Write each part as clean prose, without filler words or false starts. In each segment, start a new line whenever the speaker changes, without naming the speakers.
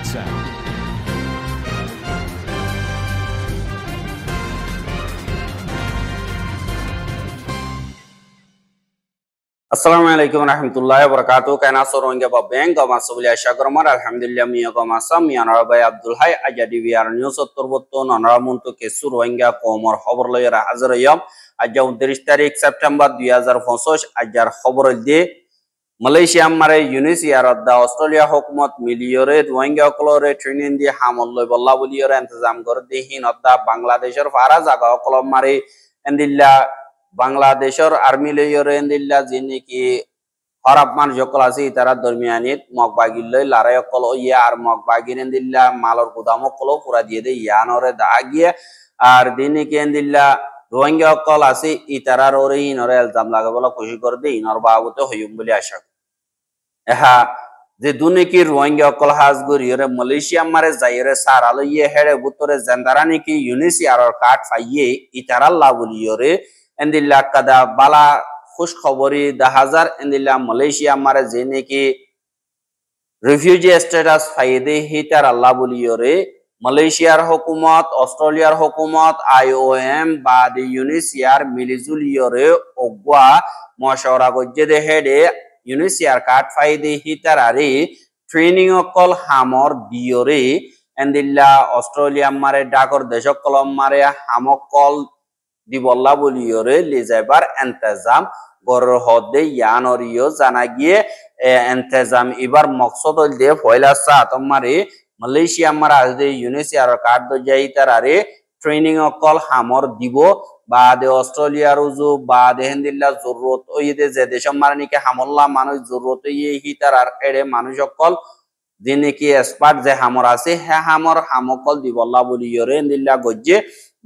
sound.
Assalamualaikum warahmatullahi wabarakatuh. Kana soronge ba benga masulia shagromar alhamdulillah miya ko masam miya narabay Abdul Hay ajadi VR news uttarbotto naramuntu ke suroinga komor খবর লইরা হাজির হইম আজ 29 তারিখ September 2025 আজার খবর দিয়ে Malaysia মারে ইউনিসিয়ার দা Australia হুকুমত মিলিয়রে Rohingya কলরে training দিয়ে হামল লই বল্লা বলিয়রে ইন্তজাম করে দিহিন অদা বাংলাদেশের ফারা জাগা কলম মারে এন্দিল্লা বাংলাদেশের আর্মি লইয়রে এন্দিল্লা যিনি কি হরাব মান জকল আছে তারা দরমিয়ানিত মগবাগিল লই লারাই কল ইয়া আর মগবাগিন এন্দিল্লা মালর গুদাম কল পুরা দিয়ে দে ইয়ানরে দা গিয়ে আর দিনে কি এন্দিল্লা রোহিঙ্গা কল আছে ইতারার ওরে ইনরে ইলজাম লাগে বলা খুশি করে দে ইনর বাবুতে হইম বলি আশা এহা যে দুনিকি রোহিঙ্গা কল হাজগুরিয়রে মালয়েশিয়া মারে যাইরে সারালো ইয়ে হেড়ে বুতরে জেন্দারানি কি ইউনিসিয়ার কার্ড ফাইয়ে ইতারাল্লা বলিয়রে এন্দিল্লা কাদা বালা খুশ খবরি 10,000 এন্দিল্লা মালয়েশিয়া মারে জেনে কি রিফিউজি স্ট্যাটাস ফাইদে হিতার আল্লাহ বলিয়রে মালয়েশিয়ার হুকুমত অস্ট্রেলিয়ার হুকুমত আইওএম বা দি ইউনিসিয়ার মিলিজুলিয়রে ওগবা মশওরা গজ্জে দে হেডে ইউনিসিয়ার কার্ড ফাইদে হিতার আরে ট্রেনিং অকল হামর দিয়রে এন্দিল্লা অস্ট্রেলিয়া মারে ডাকর দেশক কলম মারে হামকল দিবল্লা বলিয়রে লিজাইবার ইন্তজাম গরর হদে ইয়ানরিও জানা গিয়ে ইন্তজাম এবার মকসদ দে ফয়লা সাত মারে মালয়েশিয়া মারা আজদে ইউনিসিয়ার কার্ড দ যাই তার আরে ট্রেনিং অকল হামর দিব বা দে অস্ট্রেলিয়ার উজু বা দে হেন্দিল্লা জরুরত ওইদে যে দেশম মারানিকে হামল্লা মানুষ জরুরত ই তার আর এড়ে মানুষ অকল যিনি কি এক্সপার্ট যে হামর আছে হ্যাঁ হামর হামকল দিবল্লা বলিয়রে হেন্দিল্লা গজ্জে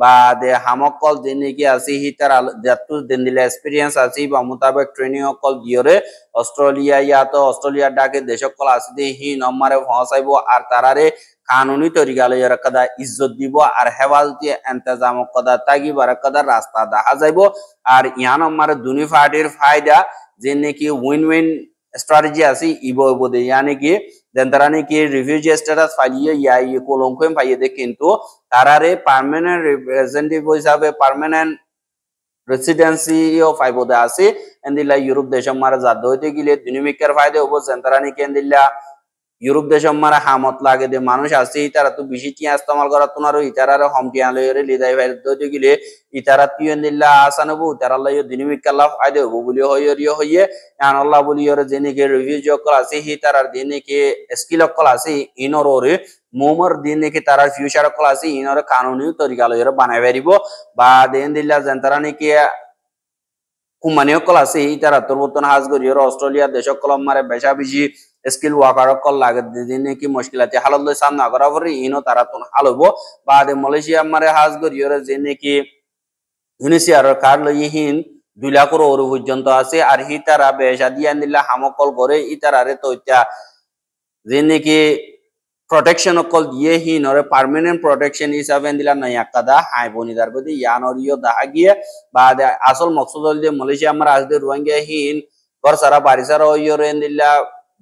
বা দে হামকল যিনি কি আছে হি তার যতু দিনদিলা এক্সপেরিয়েন্স আছে বা মোতাবেক ট্রেনিং অকল দিয়রে অস্ট্রেলিয়া ইয়াতো অস্ট্রেলিয়া ডাকে দেশকল আছে দে হি নম্বরে পৌঁছাইব আর তারারে কানুনি তরিকা লইয়ার কদা ইজ্জত দিব আর হেফাজতি ইন্তজাম কদা তাগিবার কদা রাস্তা দেখা যাইব আর ইয়া নম্বরে দুনি পার্টির ফায়দা যিনি কি উইন উইন স্ট্র্যাটেজি আছে ইবো বদে यानी कि দেনতারানি কি রিফিউজি স্ট্যাটাস ফাইয়ে ইয়াই কোলংকোম ফাইয়ে দে কিন্তু তারারে পার্মানেন্ট রিপ্রেজেন্টেটিভ হিসাবে পার্মানেন্ট রেসিডেন্সিও ফাইবদে আছে এন্দিলা ইউরোপ দেশম মারা জাদ হইতে গিলে দুনিমিকের ফায়দা হবো দেনতারানি কি এন্দিলা ইউরোপ দেশম মারা হামত লাগে দে মানুষ আছে তারা তো বেশি টিয়া ইস্তেমাল করা তোনারো ইতারারে হম টিয়া লইরে লিদাই ফাইল দইতে গিলে ইতারা তিয়েন্দিল্লা আসানবু তারাল্লা ইউ দিনিমিকাল্লা ফায়দা হবো বলি হইরিও হইয়ে আন আল্লাহ বলি ইরে জেনিকে রিভিউজ কল আছে হি তারার দিনিকে স্কিল কল আছে ইনররে মোমর দিনিকে তারার ফিউচার কল আছে ইনরে কানুনি তরিকা লইরে বানাই পারিব বা দেনদিল্লা জেন্তারানি কি কুমানিও কল আছে ইতারা তরবতন হাজগরিয়র অস্ট্রেলিয়া দেশক কলম মারে বেশা বেশি স্কিল ওয়ার্কার কল লাগে দিনে কি মুশকিলাতে হালত লই সামনা করা পরে ইনো তারা তুন হালবো বা দে মালয়েশিয়া মারে হাজগরিয়র জেনে কি ইউনিসিয়ার কার্ড লই হিন 2 লাখ ওর পর্যন্ত আছে আর হি তারা বেশা দিয়া নিলা হামকল করে ইতারারে তো ইতা জেনে কি প্রোটেকশন কল দিয়ে হি নরে পার্মানেন্ট প্রোটেকশন হিসাবে দিলা নয়া কাদা হাই বনিদার গদি ইয়ানরিও দাহা গিয়ে বা আসল মকসদ হল যে মালয়েশিয়া আমরা আজদের রোহিঙ্গা হিন ঘর সারা বাড়ি সারা ওইরে দিলা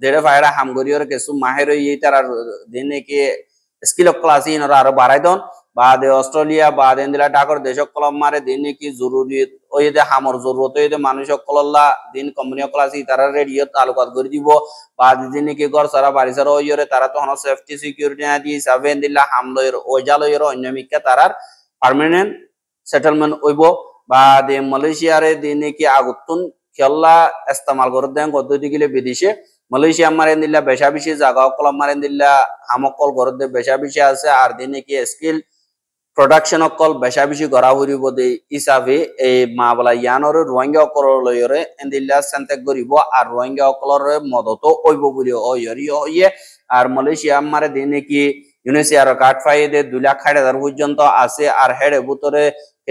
দেড়ে ফায়রা হামগরিয়র কিছু মাহের ই তার দিনে কি স্কিল ক্লাস ইনরা আরো বাড়াই দন বা দে অস্ট্রেলিয়া বা দিলা ডাকর দেশক কলম মারে দিনে কি জরুরি ওই দে হামর জরুরত ওই দে মানুষ কলল্লা দিন কোম্পানি ক্লাস ই তারা রেডিও তালুকাত করে দিব বা দিনে কি ঘর সারা বাড়ি সারা ওইরে তারা তো হন সেফটি সিকিউরিটি না দি সাবেন দিলা হামলয়ের ওজালয়ের অন্যমিকা তারার পার্মানেন্ট সেটেলমেন্ট হইব বা দে মালয়েশিয়ারে দিনে কি আগুতুন খেলা ইস্তেমাল করে দেন পদ্ধতি গিলে বিদেশে মালয়েশিয়া মারেন দিল্লা বেশা বেশি জায়গা কলম মারেন দিল্লা হামকল গরদে বেশা বেশি আছে আর দিনে কি স্কিল প্রোডাকশন অকল বেশা বেশি গড়া হইব দে হিসাবে এই মা বলা ইয়ানর রোহিঙ্গা অকল লইরে এন্দিল্লা সেন্টেক গরিব আর রোহিঙ্গা অকলর মদত হইব বলি ওইরি হইয়ে আর মালয়েশিয়া মারে দিনে কি ইউনিসিয়ার কার্ড ফাইদে 2 লাখ 60,000 পর্যন্ত আছে আর হেডে ভিতরে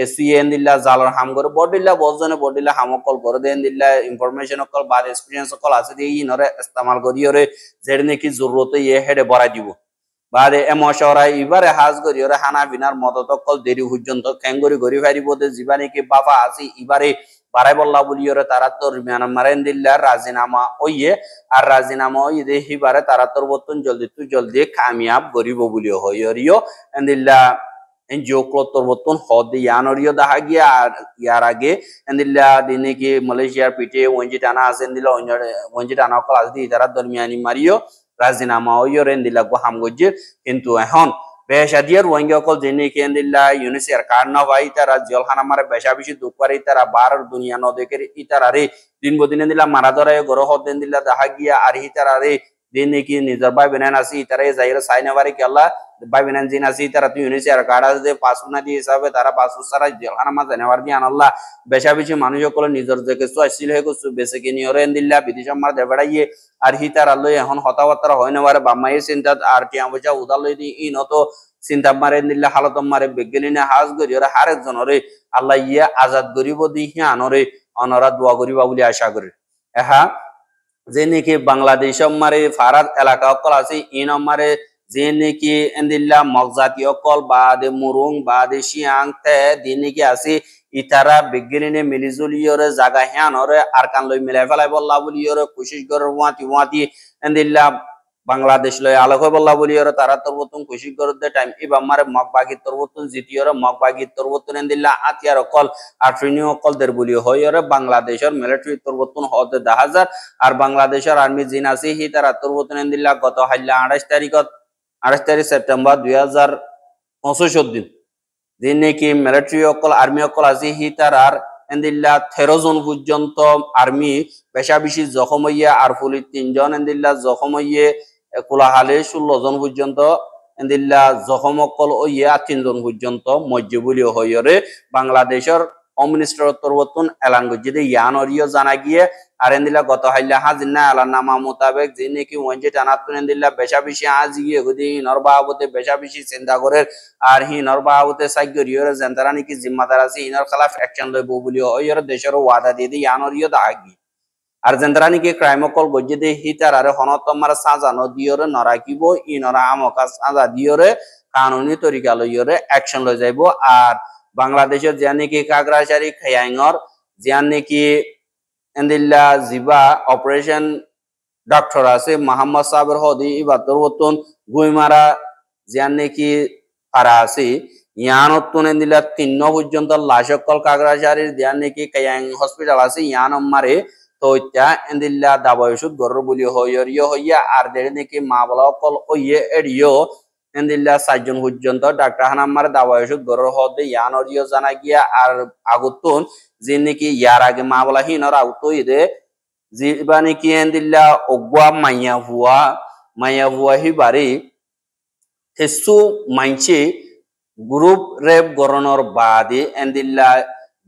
এসিএন দিল্লা জালর হাম করে বডিল্লা বজনে বডিল্লা হামকল করে দেন দিল্লা ইনফরমেশন কল বা এক্সপেরিয়েন্স কল আছে দি ইনরে ইস্তেমাল করিয়রে যেড নাকি জরুরত ইয়ে হেডে বড়াই দিব বাদে এমশরা ইবারে হাজ করিয়রে হানা বিনার মদত কল দেরি পর্যন্ত খেঙ্গরি গরি ফারিব দে জীবানি কি বাবা আছে ইবারে বারাই বল্লা বলিয়রে তারা তরমিয়ান মারে এন্দিল্লা রাজিনামা ওইয়ে আর রাজিনামা ওইয়ে হিবারে তারা তোর বর্তন জলদি কামিয়াব গরিব বলিও হইয়রিও এন্দিল্লা এনজিও ক্লতর বর্তন হদ ইয়ানরিও দাহা গিয়া আর ইয়ার আগে এন্দিল্লা দিনে কি মালয়েশিয়ার পিঠে ওঞ্জি টানা আছে এন্দিল্লা ওঞ্জি টানা কল আসদি তারা দরমিয়ানি মারিও রাজিনামা ওইয়র এন্দিল্লা গো হামগজির কিন্তু এখন বেশা দিয়ে রোহিঙ্গা অকল জেনে কি এন্দিল্লা ইউনিসিয়ার কারনা ভাই তারা জলখানা মারে বেশা বেশি দুঃখ করে তারা বার দুনিয়া ন দেখে ইতারা রে দিন বদিনে দিলা মারা ধরে গরহ দেন দিল্লা দাহা গিয়া আর হিতারা রে দিন কি নিজের ভাই বেনান আসি ইতারে যাইরে সাইনা বাড়ি কি আল্লাহ ভাই বেনান জিন আসি তারা তুই ইউনিসিয়ার কার্ড আছে পাসপোর্ট না দিয়ে হিসাবে তারা পাসপোর্ট সারা জলখানা মা জানেবার দিয়ে আনাল্লাহ বেশা বেশি মানুষ সকল নিজের যে কিছু আসছিল হে কিছু বেশি কিনি ওরে দিল্লা বিদেশ মার দেবাড়াইয়ে আর হিতারা লই এখন হতাবার্তা হয় না বারে বাম্মাই চিন্তা আর টিয়া পয়সা উদার লই দি ইন অত চিন্তা মারে দিল্লা হালত মারে বিজ্ঞানী হাজ করি ওরা হার একজনরে আল্লাহ ইয়ে আজাদ করিব দি আনরে অনরা দোয়া করিবা বলে আশা করি এহা যে নাকি বাংলাদেশ মারে ফারাদ এলাকা অকল আছে ইন মারে যে নাকি এন্দিল্লা মগজাতি অকল বা দে মুরুং বা দে শিয়াং তে দি নাকি আছে ইতারা বিজ্ঞানী মিলিজুলিয়রে জাগা হ্যানরে আর কান লই মিলাই ফেলাই বল্লা বলিয়রে কোশিশ করে ওয়াতি এন্দিল্লা বাংলাদেশ লয় আলোক বল্লা বলিয়রে তারা তরবতুন কোশিশ করে দে টাইম ইবা মারে মগবাগি তরবতুন জিতিয়রে মগবাগি তরবতুন এন্দিল্লা আতিয়ার অকল আট্রিনি অকল দের বলি হইয়রে বাংলাদেশের মিলিটারি তরবতুন হতে 10,000 আর বাংলাদেশের আর্মি জিন আছে হি তারা তরবতুন এন্দিল্লা গত হাইলা 28 তারিখ সেপ্টেম্বর 2025 দিন যে নাকি মিলিটারি অকল আর্মি অকল আছে হি তারার এন্দিল্লা 13 জন পর্যন্ত আর্মি বেশা বেশি জখম হইয়া আর পুলিশ 3 জন এন্দিল্লা জখম হইয়ে কোলাহালে 16 জন পর্যন্ত এন্দিল্লা জখম অকল হইয়া 3 জন পর্যন্ত মজ্জবুলি হইরে বাংলাদেশের হোম মিনিস্টার তরবতুন এলান গজিদে ইয়ানরিও জানা গিয়ে আর এন্দিল্লা গত হাইলা হাজিনা আলার নামা মোতাবেক যে নাকি ওয়ানজে টানাতুন এন্দিল্লা বেশা বেশি আজ গিয়ে গদি নরবাবতে বেশা বেশি চিন্তা করে আর হি নরবাবতে সাইগরিয়রে জেন্তারা নাকি জিম্মাদার আছে ইনর খেলাফ অ্যাকশন লইব বলিও ওইর দেশের ওয়াদা দিয়ে দিয়ে ইয়ানরিও দাগি আর জেন্তারা নাকি ক্রাইম কল গজিদে হিতার আর হনতমার সাজা নদিয়রে নরাকিব ইনরা আমকা সাজা দিয়রে কানুনি তরিকা লইয়রে অ্যাকশন লই যাইব আর বাংলাদেশের যে নাকি কাগরাশারি খায়াঙ্গর যে নাকি এন্দিল্লা জিবা অপারেশন ডক্টর আছে মোহাম্মদ সাবের হদি ইবাতর বতন গুইমারা যে নাকি পারা আছে ইয়ানতুন এন্দিল্লা 3 পর্যন্ত লাশকল কাগরাশারির যে নাকি খায়াং হসপিটাল আছে ইয়ান মারে তো ইত্যা এন্দিল্লা দাবা ওষুধ গরর বলি হইয়রিও হইয়া আর দেড় নাকি মা বলা কল ওইয়ে এডিও এন্দিল্লা 4 জন পর্যন্ত ডাক্তার হানাম্মার দাওয়া ওষুধ গরর হদে ইয়ানরিও জানা গিয়া আর আগুতুন যে নাকি ইয়ার আগে মা বলা হিনর আগুতো ইদে জিবা নাকি এন্দিল্লা অগুয়া মাইয়া হুয়া হিবারে হেসু মাইছে গ্রুপ রেপ গরনর বাদে এন্দিল্লা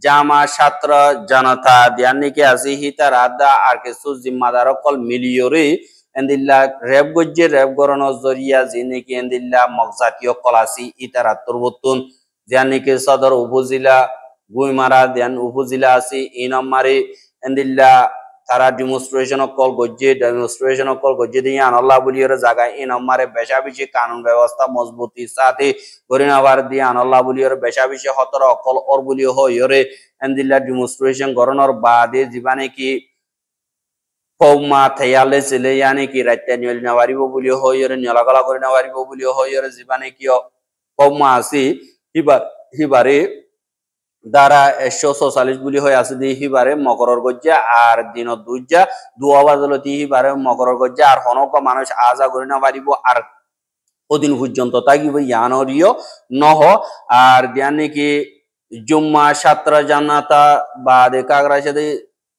জামা ছাত্র জনতা দিয়ান নাকি আছে হিতার আদা আর কিছু জিম্মাদার কল মিলিয়রে এন্দিল্লা রেপ গজ্জে রেপ গরনর জরিয়া যে নাকি এন্দিল্লা মগজাতীয় কলাসি ইতারা তরবতুন যে নাকি সদর উপজেলা গুইমারা দেন উপজেলা আছে ইনমারে এন্দিল্লা তারা ডেমনস্ট্রেশন কল গজ্জে দিয়ে আনাল্লাহ বলিয়রে জায়গায় ইনমারে বেশা বেশি কানুন ব্যবস্থা মজবুতি সাথে গরিনাবার দিয়ে আনাল্লাহ বলিয়রে বেশা বেশি হতর অকল অর বলিও হইরে এন্দিল্লা ডেমনস্ট্রেশন গরনর বাদে জীবানে কি পৌমা থেয়ালে ছেলে ইয়ানি কি রাত্তা নিয়ল নাওয়ারিব বলিও হইরে নিয়লাগলা করে নাওয়ারিব বলিও হইরে জীবানে কি পৌমা আছে হিবারে দ্বারা 144 বুলি হয়ে আছে দি হিবারে মকরর গজ্জা আর দিন দুইজা দুয়া বাজলতি হিবারে মকরর গজ্জা আর হনক মানুষ আজা করে না পারিব আর ওদিন পর্যন্ত তাগিব ইয়ানরিও নহ আর দিয়ান নাকি জুম্মা ছাত্র জানাতা বা দে কাগরাশাদি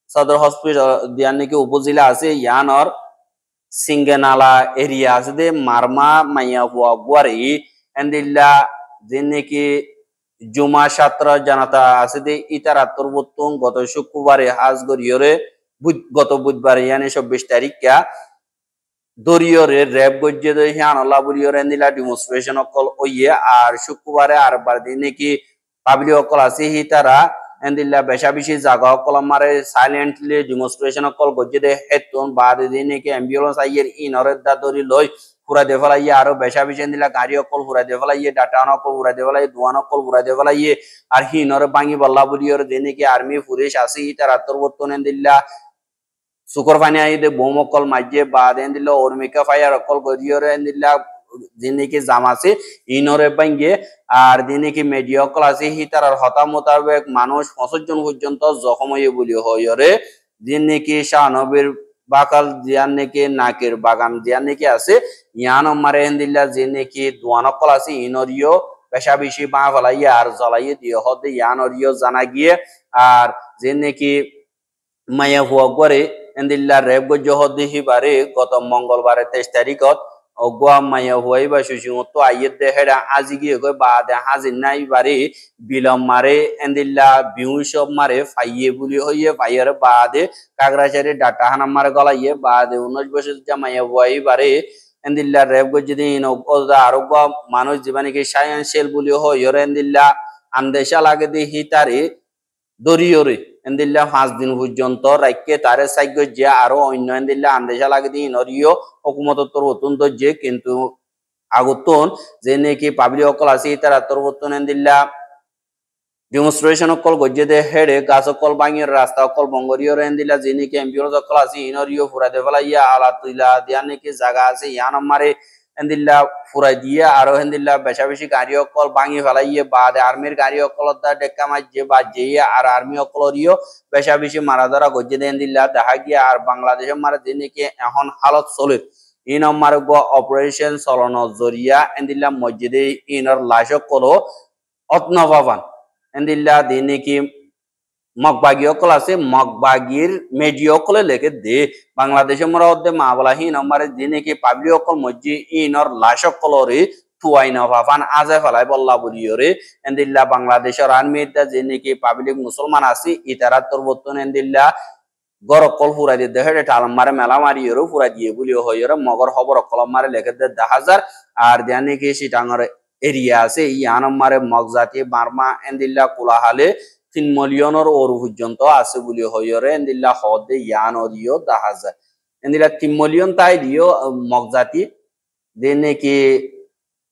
সদর হসপিটাল দিয়ান নাকি উপজেলা আছে ইয়ানর সিঙ্গেনালা এরিয়া আছে দে মারমা মাইয়া হুয়া বুয়ারি এন্দিল্লা যে নাকি জুমা ছাত্র জানাতা আছে দে ইতারা তরবতুন গত শুক্রবারে হাজ গরিয়রে গত বুধবারে ইয়ানি 24 তারিখ দরিয়রে রেপ গজ্জে দে হিয়ানল্লাহ বলিয়রে এন্দিল্লা ডেমনস্ট্রেশন অকল ওইয়ে আর শুক্রবারে আর বার দিন নাকি পাবলিক অকল আছে হিতারা এন্দিল্লা বেশা বেশি জায়গা অকল মারে সাইলেন্টলি ডেমনস্ট্রেশন অকল গজ্জে দে হেতুন বাদ দিন নাকি অ্যাম্বুলেন্স আইয়ের ইনরের দা দরি লই পুরা দে ফেলাইয়ে আরো বেশা বেশি দিলা গাড়ি অকল পুরা দে ফেলাইয়ে ডাটা অকল পুরা দে ফেলাই দোয়ান অকল পুরা দে ফেলাইয়ে আর হিনরে ভাঙি বল্লা বুলিয়র যে নাকি আর্মি পুলিশ আসি তার আত্মবর্তনে দিল্লা সুকর পানি আইদে বোম অকল মাঝে বা দেন দিল অর্মিকা ফায়ার অকল গরিয়রে দিল্লা যে নাকি জাম আছে ইনরে ভাঙ্গে আর যে নাকি মেডিয়া অকল আছে হি তার হতা মোতাবেক মানুষ 65 জন পর্যন্ত জখম হয়ে বলি হয়রে যে নাকি শাহনবীর বাকাল জিয়ান নাকি নাকের বাগান জিয়ান নাকি আছে ইয়ান মারে দিল্লা যে নাকি দোয়ান অকল আছে ইনরিও পেশা বেশি বা ফেলাইয়ে আর জ্বলাইয়ে দিয়ে হতে ইয়ানরিও জানা গিয়ে আর যে নাকি মায়া হুয়া করে এন্দিল্লা রেব গজ্জ হদ্দি হিবারে গত মঙ্গলবারে 23 তারিখত অগুয়া মায়া হুয়াই বা সুসিমতো আইয়ের দেহেরা আজি গিয়ে কই বা দে হাজির নাই বারে বিলম মারে এন্দিল্লা বিউ সব মারে ফাইয়ে বুলি হইয়ে ফাইয়ের বাদে কাগরাচারি ডাটা হানা মারে গলাইয়ে বাদে 19 বছর যা মায়া হুয়াই বারে এন্দিল্লা রেব গজ্জ দিন অগদা আরোগ্য মানুষ জীবনে কি সায়েন্সিয়াল বুলি হইরে এন্দিল্লা আন্দেশা লাগে দি হিতারে দরিয়রে এন্দিল্লা 5 দিন পর্যন্ত রাইকে তারে সাইগ যে আরো অন্য এন্দিল্লা আন্দেশা লাগে দি নরিও হুকুমত তরবতন যে কিন্তু আগতন যে নাকি পাবলিক অকল আছে তারা তরবতন এন্দিল্লা ডেমনস্ট্রেশন অকল গজ্জে দে হেডে গাছ অকল বাঙির রাস্তা অকল বঙ্গরিয়র এন্দিল্লা যে নাকি এমপিওর অকল আছে ইনরিও ফুরা দে ফেলাইয়া আলা তুইলা দিয়া নাকি জায়গা আছে ইয়ান আমারে এন্দিল্লা ফুরাই দিয়ে আরো এন্দিল্লা বেশা বেশি গাড়ি অকল ভাঙি ফেলাইয়ে বাদে আর্মির গাড়ি অকল ডেক্কা মাঝে বাজে আর আর্মি অকলরিও বেশা বেশি মারা ধরা গজ্জে দেন দিল্লা দেখা গিয়ে আর বাংলাদেশের মারা যে নাকি এখন হালত চলে ই নম্বর অপারেশন চলন জরিয়া এন্দিল্লা মসজিদে ইনর লাশ অকল অত্নভাবান এন্দিল্লা দিন নাকি মগবাগী অকল আছে মগবাগীর মেডি অকলে লেখে দে বাংলাদেশের মধ্যে মাবলাহি নম্বরে যে নাকি পাবলিক অকল মসজিদ ইনর লাশ অকলরে থুয়াইনা ভাফান আজে ফেলাই বল্লা বলিয়রে এন্দিল্লা বাংলাদেশের আর্মিটা যে নাকি পাবলিক মুসলমান আছে ইতারা তরবতন এন্দিল্লা গর অকল ফুরা দিয়ে দেখে টাল মারে মেলা মারিয়রও ফুরা দিয়ে বলিও হইরে মগর খবর অকল মারে লেখে দে 10,000 আর দেন নাকি সিটাঙ্গর এরিয়া আছে ইয়ান মারে মগজাতি বার্মা এন্দিল্লা কুলাহালে 3 মিলিয়নের ওর পর্যন্ত আছে বলি হইরে এন্দিল্লা হদে ইয়ান অরিও 10,000 এন্দিল্লা 3 মিলিয়ন তাই দিও মগজাতি যে নাকি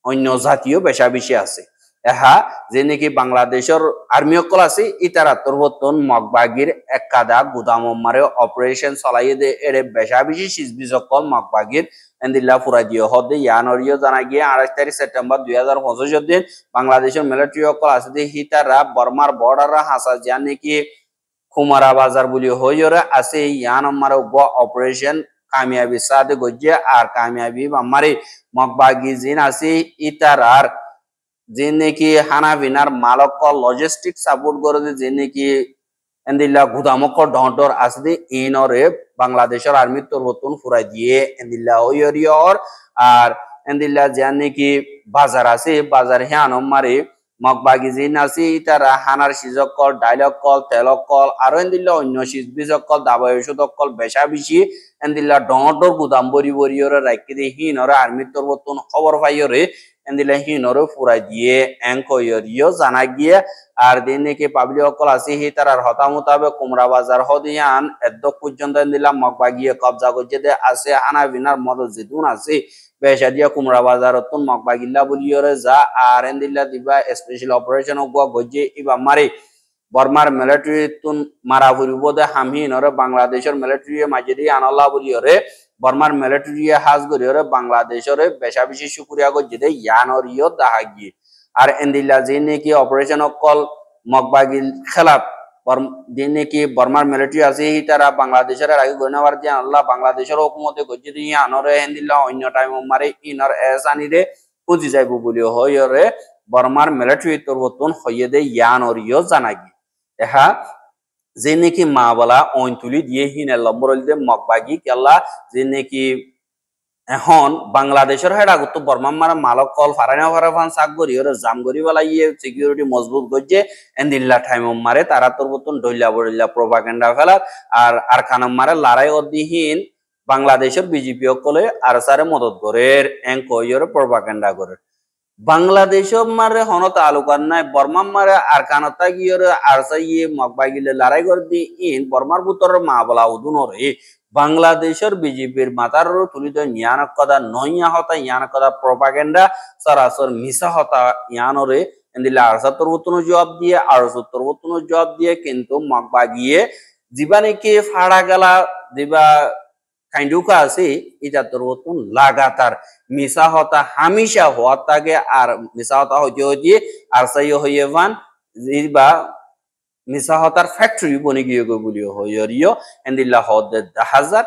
অন্য জাতীয় বেশা বেশি আছে এহা যে নাকি বাংলাদেশের আর্মি অকল আছে ইতারা তরবতন মগবাগির একাদা গুদাম মারে অপারেশন চলাইয়ে দে এরে বেশা বেশি সিজবিজ অকল মগবাগির এন্দিল্লা ফুরা দিয়ে হদে ইয়ানরিও জানা গিয়ে 28 তারিখ সেপ্টেম্বর 2025 দিন বাংলাদেশের মিলিটারি অকল আছে যে হিতারা বর্মার বর্ডার হাসা যা নাকি কুমারা বাজার বলি হইরে আছে ইয়ান মারে অপারেশন কামিয়াবি সাথে গজ্জে আর কামিয়াবি আমারে মগবাগি জিন আছে ইতারার যে নাকি হানাবিনার মালক লজিস্টিক সাপোর্ট করে যে নাকি এন্দিল্লা গুদামক ডর আছে ইনরে বাংলাদেশের আর্মি তরবতন ফুরাই দিয়ে এন্দিল্লা ওয়রিয়র আর এন্দিল্লা যে নাকি বাজার আছে বাজার হ্যান মারে মগবাগি জিন আছে তারা হানার সিজক কল ডাইলগ কল তেলক কল আর এন্দিল্লা অন্য সিজবিজক কল দাবাই ওষুধক কল বেশা বেশি এন্দিল্লা ডর গুদাম বরি বরিয়রে রাখি দিয়ে হিনরে আর্মি তরবতন খবর পাইয়রে এন্দিল্লা হিনরে ফুরাই দিয়ে এঙ্কয়রিও জানা গিয়ে আর দিন নাকি পাবলিক অকল আছে হি তার হতা মোতাবেক কুমড়া বাজার হদিয়ান এদ পর্যন্ত এন্দিল্লা মগবাগিয়ে কবজা করছে দে আছে আনা বিনার মদত যেতুন আছে বেশা দিয়া কুমড়া বাজার তুন মগবাগিল্লা বলিয়রে যা আর এন্দিল্লা দিবা স্পেশাল অপারেশন গজ্জে ইবা মারে বর্মার মিলিটারি তুন মারা ফুরিব দে হামহিনরে বাংলাদেশের মিলিটারি মাঝে দিয়ে আনাল্লা বলিয়রে বর্মার মিলিটারি হাজ গরিয়রে বাংলাদেশের বেশা বেশি শুক্রিয়া গজ্জে দে ইয়ানরিও দেখা গিয়ে আর এন্দিল্লা যে নাকি অপারেশন অকল মগবাগিল খেলাফ যে নাকি বর্মার মিলিটারি আছে তারা বাংলাদেশের আগে গণাবার দিয়ে আল্লাহ বাংলাদেশের হুকুমতে গজ্জে দিয়ে আনরে এন্দিল্লা অন্য টাইম মারে ইনর এসানিরে পুঁজি যাইব বলি হইরে বর্মার মিলিটারি তরবতন হইয়ে দে ইয়ানরিও জানা গিয়ে এহা যে নাকি মা বলা অইন তুলি দিয়ে হিনে লম্বর দিয়ে মগবাগি কেলা যে নাকি এখন বাংলাদেশের হেড আগত বর্মা মারা মালক কল ফারানা ফারাফান সাক গরি ওরে জাম গরি বলা ইয়ে সিকিউরিটি মজবুত গজে এন্দিল্লা টাইম মারে তারা তোর বতন ডইলা বড়িলা প্রোপাগান্ডা ফেলা আর খানাম মারে লড়াই অদিহীন বাংলাদেশের বিজেপি অকলে আর সারে মদত করে এঙ্কয়রে প্রোপাগান্ডা করে বাংলাদেশও মারে হন তালুকার নাই বর্মা মারে আর কানতা গিয়ে আর সাইয়ে মগবাই গিলে লড়াই করে দি ইন বর্মার বুতর মা বলা উদুনরে বাংলাদেশের বিজেপির মাতার তুলিত ইয়ান কথা নইয়া হতা ইয়ান কথা প্রপাগেন্ডা সরাসর মিশা হতা ইয়ানরে এন্দিলা আরসাত্তর বতুন জবাব দিয়ে আর 70 বতুন জবাব দিয়ে কিন্তু মগবা গিয়ে জীবানিকে ফাড়া গেলা দিবা কাইন্ডুকা আছে এটা তোর বতুন লাগাতার মিশা হতা হামেশা হওয়ার তাকে আর মিশা হতা হইতে হইতে আর সাই হইয়ে ভান জিবা মিশা হতার ফ্যাক্টরি বনে গিয়ে বলিও হইয়রিও এন্দিল্লা হদ 10,000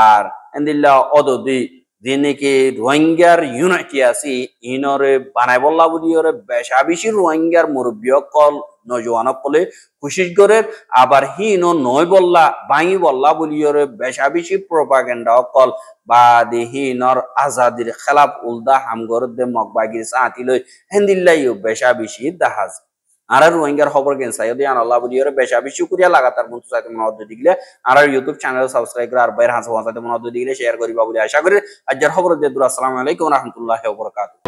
আর এন্দিল্লা অদদি যেনেকে রোহিঙ্গার ইউনাইটি আছে ইনরে বানাই বললা বলিওরে বেশা বেশি রোহিঙ্গার মুরব্বী কল নজওয়ান কলে কোশিশ করে আবার হিনো নয় বললা বাঙি বললা বলিওরে বেশা বেশি প্রপাগেন্ডা কল বা দেহিনর আজাদির খেলাফ উলদা হামগর দে মগবাগির সাথী লই হেন্দিল্লাইও বেশা বেশি দাহাজ আর রোহিঙ্গার খবর কেন চাই যদি আল্লাহ বলিওর বেশা বেশি করিয়া লাগাতার মতো চাইতে মনে হতে দিলে আর ইউটিউব চ্যানেল সাবস্ক্রাইব করে আর বাইরে হাসা চাইতে মনে হতে দিলে শেয়ার করিবা বলে আশা করি আজকের খবর দিয়ে আসসালামু আলাইকুম ওয়া রাহমাতুল্লাহি ওয়া বারাকাতুহু।